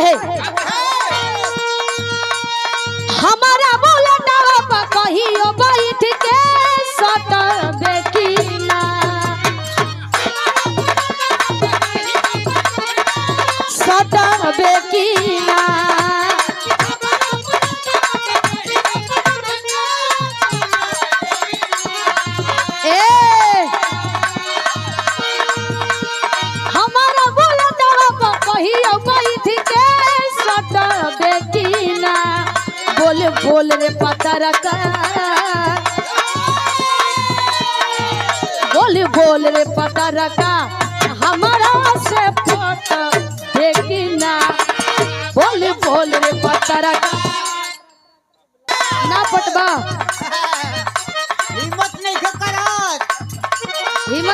कहे हमारा बोला डावा कहियो बैठ के सटबे की ना सटबे की ना हमारा बोला डावा कहियो बैठ के सटबे की ना बोल बोल रे पतर का बोल बोल रे पतर का हमारा से पट देखी ना बोल बोल रे पतर का ना पटबा हिम्मत नहीं करत हिम्मत